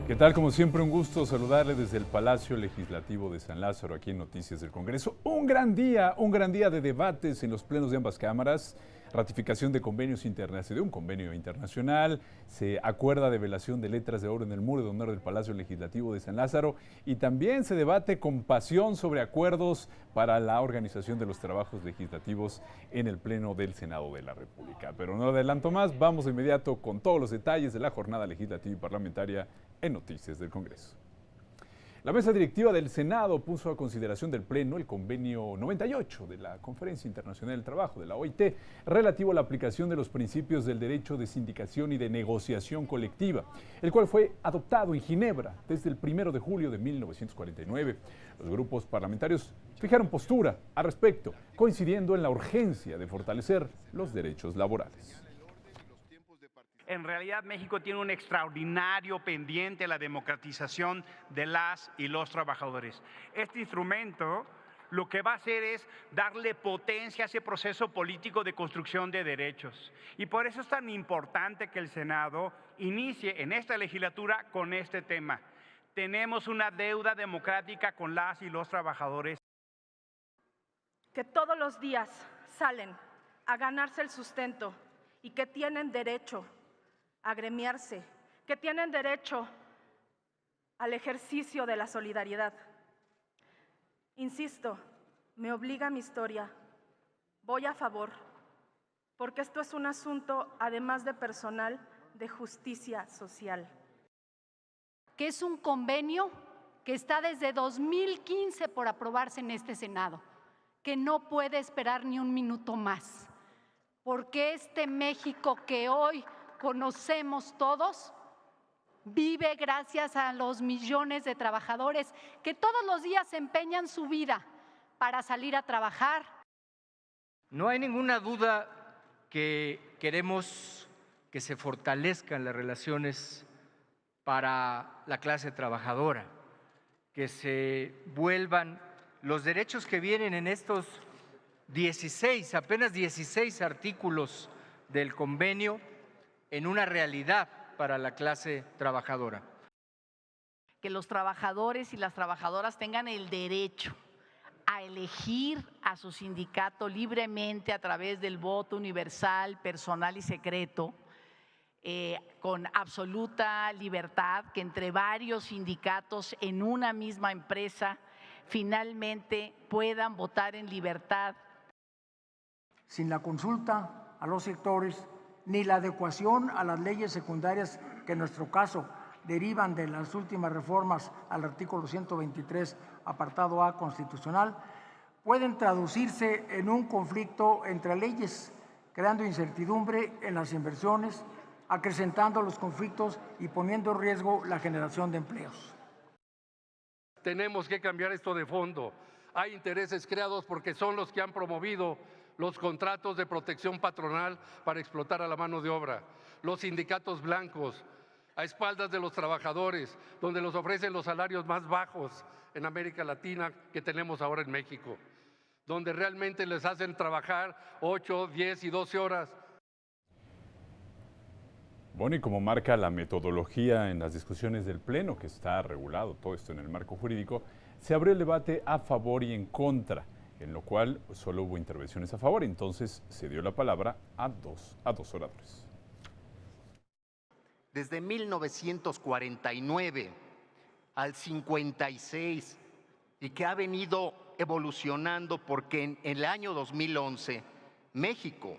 ¿Qué tal? Como siempre, un gusto saludarle desde el Palacio Legislativo de San Lázaro, aquí en Noticias del Congreso. Un gran día de debates en los plenos de ambas cámaras. Ratificación de convenios internacionales, de un convenio internacional. Se acuerda develación de letras de oro en el muro de honor del Palacio Legislativo de San Lázaro. Y también se debate con pasión sobre acuerdos para la organización de los trabajos legislativos en el Pleno del Senado de la República. Pero no adelanto más, vamos de inmediato con todos los detalles de la jornada legislativa y parlamentaria en Noticias del Congreso. La mesa directiva del Senado puso a consideración del Pleno el convenio 98 de la Conferencia Internacional del Trabajo, de la OIT, relativo a la aplicación de los principios del derecho de sindicación y de negociación colectiva, el cual fue adoptado en Ginebra desde el 1 de julio de 1949. Los grupos parlamentarios fijaron postura al respecto, coincidiendo en la urgencia de fortalecer los derechos laborales. En realidad, México tiene un extraordinario pendiente, la democratización de las y los trabajadores. Este instrumento lo que va a hacer es darle potencia a ese proceso político de construcción de derechos. Y por eso es tan importante que el Senado inicie en esta legislatura con este tema. Tenemos una deuda democrática con las y los trabajadores. Que todos los días salen a ganarse el sustento y que tienen derecho a agremiarse, que tienen derecho al ejercicio de la solidaridad. Insisto, me obliga mi historia, voy a favor, porque esto es un asunto, además de personal, de justicia social. Que es un convenio que está desde 2015 por aprobarse en este Senado, que no puede esperar ni un minuto más, porque este México que hoy conocemos todos, vive gracias a los millones de trabajadores que todos los días empeñan su vida para salir a trabajar. No hay ninguna duda que queremos que se fortalezcan las relaciones para la clase trabajadora, que se vuelvan los derechos que vienen en estos apenas 16 artículos del convenio, en una realidad para la clase trabajadora. Que los trabajadores y las trabajadoras tengan el derecho a elegir a su sindicato libremente a través del voto universal, personal y secreto, con absoluta libertad, que entre varios sindicatos en una misma empresa finalmente puedan votar en libertad. Sin la consulta a los sectores ni la adecuación a las leyes secundarias que en nuestro caso derivan de las últimas reformas al artículo 123, apartado A constitucional, pueden traducirse en un conflicto entre leyes, creando incertidumbre en las inversiones, acrecentando los conflictos y poniendo en riesgo la generación de empleos. Tenemos que cambiar esto de fondo. Hay intereses creados porque son los que han promovido los contratos de protección patronal para explotar a la mano de obra, los sindicatos blancos, a espaldas de los trabajadores, donde los ofrecen los salarios más bajos en América Latina que tenemos ahora en México, donde realmente les hacen trabajar 8, 10 y 12 horas. Bueno, y como marca la metodología en las discusiones del Pleno, que está regulado todo esto en el marco jurídico, se abrió el debate a favor y en contra, en lo cual solo hubo intervenciones a favor, entonces se dio la palabra a dos oradores. Desde 1949 al 56, y que ha venido evolucionando porque en el año 2011 México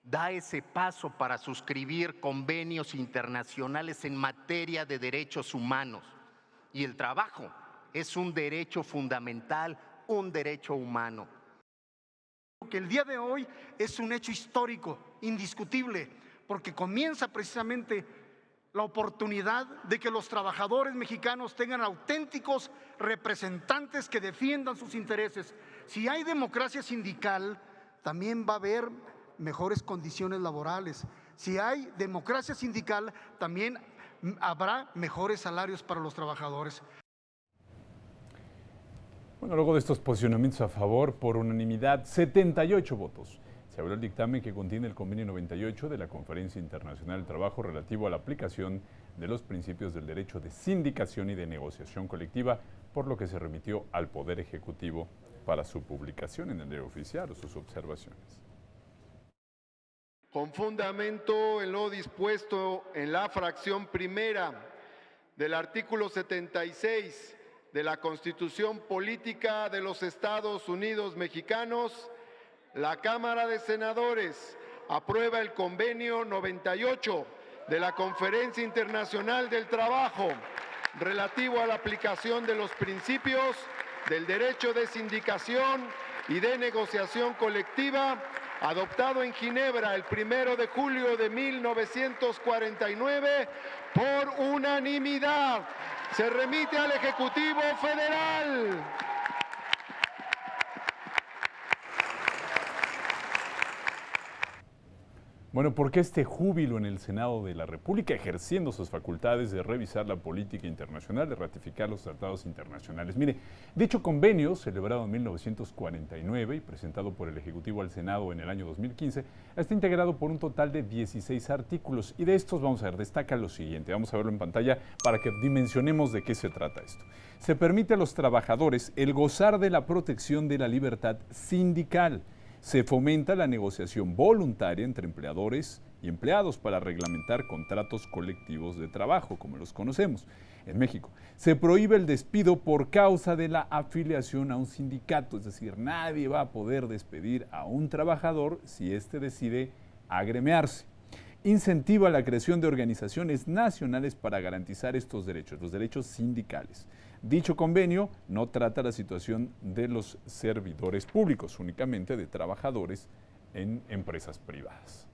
da ese paso para suscribir convenios internacionales en materia de derechos humanos, y el trabajo es un derecho fundamental, un derecho humano. Que el día de hoy es un hecho histórico, indiscutible, porque comienza precisamente la oportunidad de que los trabajadores mexicanos tengan auténticos representantes que defiendan sus intereses. Si hay democracia sindical, también va a haber mejores condiciones laborales. Si hay democracia sindical, también habrá mejores salarios para los trabajadores. Bueno, luego de estos posicionamientos a favor, por unanimidad, 78 votos, se abrió el dictamen que contiene el convenio 98 de la Conferencia Internacional del Trabajo relativo a la aplicación de los principios del derecho de sindicación y de negociación colectiva, por lo que se remitió al Poder Ejecutivo para su publicación en el Diario Oficial o sus observaciones. Con fundamento en lo dispuesto en la fracción primera del artículo 76 de la Constitución Política de los Estados Unidos Mexicanos, la Cámara de Senadores aprueba el Convenio 98 de la Conferencia Internacional del Trabajo relativo a la aplicación de los principios del derecho de sindicación y de negociación colectiva, adoptado en Ginebra el 1 de julio de 1949 por unanimidad. Se remite al Ejecutivo Federal. Bueno, ¿por qué este júbilo en el Senado de la República, ejerciendo sus facultades de revisar la política internacional, de ratificar los tratados internacionales? Mire, dicho convenio, celebrado en 1949 y presentado por el Ejecutivo al Senado en el año 2015, está integrado por un total de 16 artículos, y de estos vamos a ver, destaca lo siguiente, vamos a verlo en pantalla para que dimensionemos de qué se trata esto. Se permite a los trabajadores el gozar de la protección de la libertad sindical. Se fomenta la negociación voluntaria entre empleadores y empleados para reglamentar contratos colectivos de trabajo, como los conocemos en México. Se prohíbe el despido por causa de la afiliación a un sindicato, es decir, nadie va a poder despedir a un trabajador si éste decide agremiarse. Incentiva la creación de organizaciones nacionales para garantizar estos derechos, los derechos sindicales. Dicho convenio no trata la situación de los servidores públicos, únicamente de trabajadores en empresas privadas.